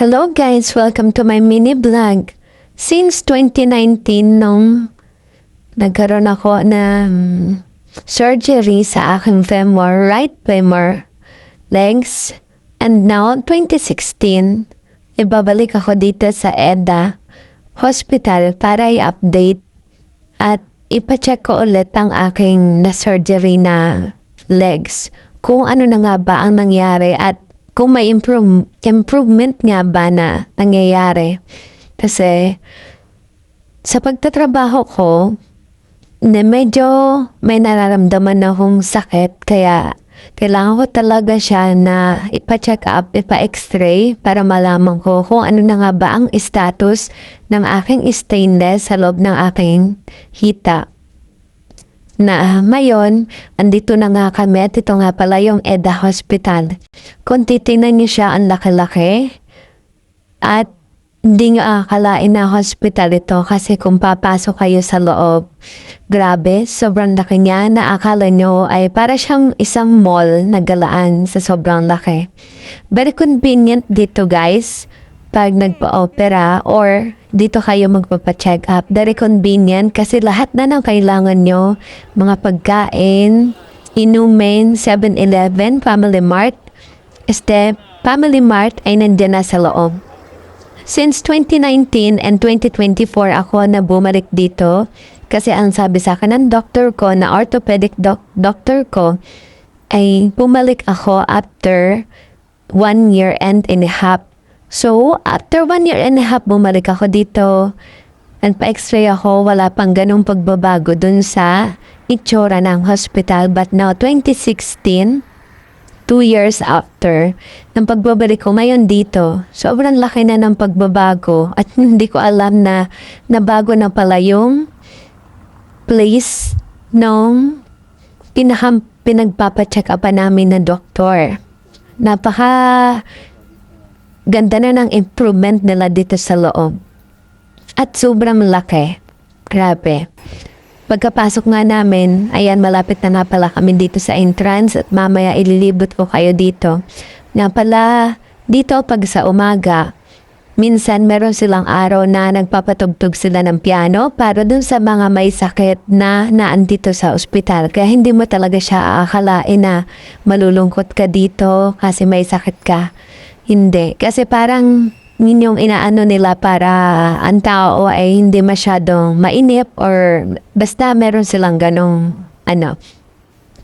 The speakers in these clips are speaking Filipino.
Hello guys! Welcome to my mini vlog. Since 2019 nung nagkaroon ako ng surgery sa aking femur, right femur, legs, and now 2016, ibabalik ako dito sa EDA Hospital para i-update at ipacheck ko ulit ang aking na-surgery na legs. Kung ano na nga ba ang nangyari at kung may improvement nga ba na nangyayari. Kasi sa pagtatrabaho ko, na medyo may nararamdaman akong sakit, kaya kailangan ko talaga siya na ipa-check up, ipa-x-ray para malaman ko kung ano na nga ba ang status ng aking stainless sa loob ng aking hita. Na ngayon, andito na nga kami at ito nga pala yung EDA Hospital. Kung titingnan niyo siya, ang laki-laki at hindi nyo akalain na hospital ito kasi kung papasok kayo sa loob, grabe, sobrang laki niya na akala nyo ay para siyang isang mall na galaan sa sobrang laki. Very convenient dito guys, pag nagpa-opera or dito kayo magpapa-check up. Very convenient kasi lahat na ng kailangan nyo, mga pagkain, inumin, 7-Eleven, Family Mart, Family Mart ay nandiyan na sa loob. Since 2019 and 2024 ako na bumalik dito kasi ang sabi sa akin ng doctor ko na orthopedic doctor ko ay bumalik ako after 1 year and a half. So, after 1 year and a half, bumalik ako dito. Nagpa-x-ray ako, wala pang ganong pagbabago dun sa itsura ng hospital. But now, 2016, 2 years after, ng pagbabalik ko ngayon dito, sobrang laki na ng pagbabago. At hindi ko alam na nabago na pala yung place nung pinagpapacheck upan namin na doktor. Ganda na ng improvement nila dito sa loob. At sobrang laki. Grabe. Pagkapasok nga namin, ayan, malapit na nga pala kami dito sa entrance at mamaya ililibot ko kayo dito. Nga pala, dito pag sa umaga, minsan meron silang araw na nagpapatugtog sila ng piano para dun sa mga may sakit na naandito sa ospital. Kaya hindi mo talaga siya aakalain na malulungkot ka dito kasi may sakit ka. Hindi. Kasi parang yun yung inaano nila para ang tao ay hindi masyadong mainip or basta meron silang ganong ano.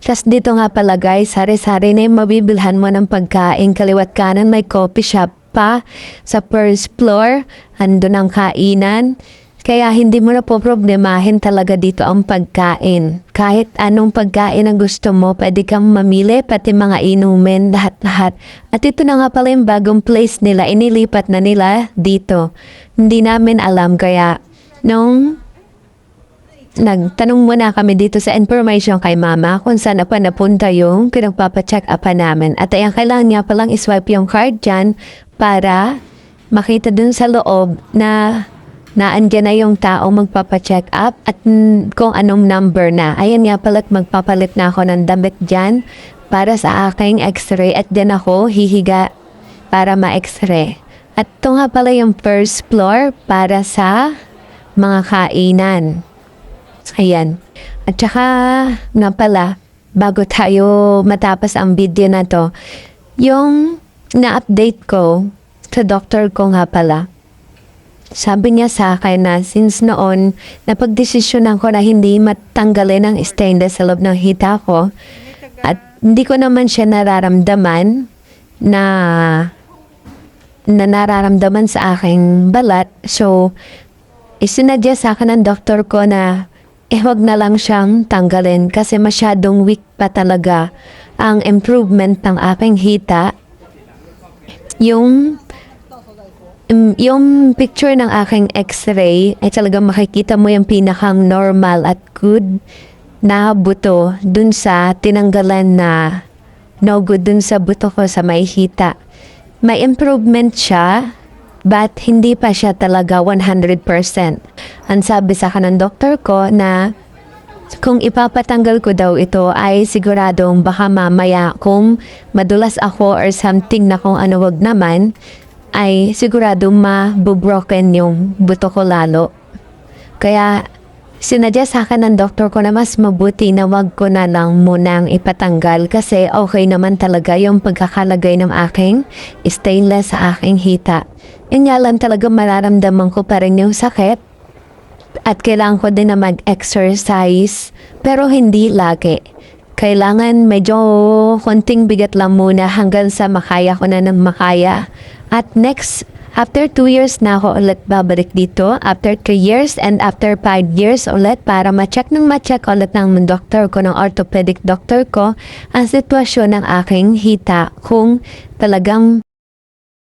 Tapos dito nga pala guys, sari-sari na yung mabibilhan mo ng pagkain. Kaliwat kanan may coffee shop pa sa first floor. Ando ng kainan. Kaya hindi mo na po problemahin talaga dito ang pagkain. Kahit anong pagkain ang gusto mo, pwede kang mamili, pati mga inumin, lahat-lahat. At ito na nga pala yung bagong place nila, inilipat na nila dito. Hindi namin alam, kaya nung nagtanong muna kami dito sa information kay mama kung saan pa napunta yung pinagpapacheck upan namin. At ayan, kailangan niya palang iswipe yung card dyan para makita dun sa loob na naandyan na yung tao magpapacheck up at kung anong number na. Ayan nga pala, magpapalit na ako ng damit dyan para sa aking x-ray at dyan ako hihiga para ma-x-ray. At ito nga pala yung first floor para sa mga kainan. Ayan. At saka nga pala, bago tayo matapos ang video na to, yung na-update ko sa doctor ko nga pala, sabi niya sa akin na since noon, napagdesisyonan ko na hindi matanggalin ang stainless sa loob ng hita ko at hindi ko naman siya nararamdaman na nararamdaman sa aking balat. So, isinadya sa akin ng doktor ko na wag na lang siyang tanggalin kasi masyadong weak pa talaga ang improvement ng aking hita. Yung picture ng aking x-ray ay talagang makikita mo yung pinakang normal at good na buto dun sa tinanggalan na no good dun sa buto ko sa may hita. May improvement siya but hindi pa siya talaga 100%. Ang sabi sa akin ng doktor ko na kung ipapatanggal ko daw ito ay siguradong baka mamaya kung madulas ako or something na kung ano wag naman, ay sigurado mabubroken yung buto ko lalo. Kaya sinadya sa akin ng doktor ko na mas mabuti na wag ko na lang munang ipatanggal kasi okay naman talaga yung pagkakalagay ng aking stainless sa aking hita. Yun nga lang talaga mararamdaman ko pa rin yung sakit at kailangan ko din na mag-exercise pero hindi lagi. Kailangan medyo konting bigat lang muna hanggang sa makaya ko na ng makaya. At next, after 2 years na ako ulit babalik dito. After 3 years and after 5 years ulit para ma-check ulit ng doctor ko, ng orthopedic doctor ko, ang sitwasyon ng aking hita kung talagang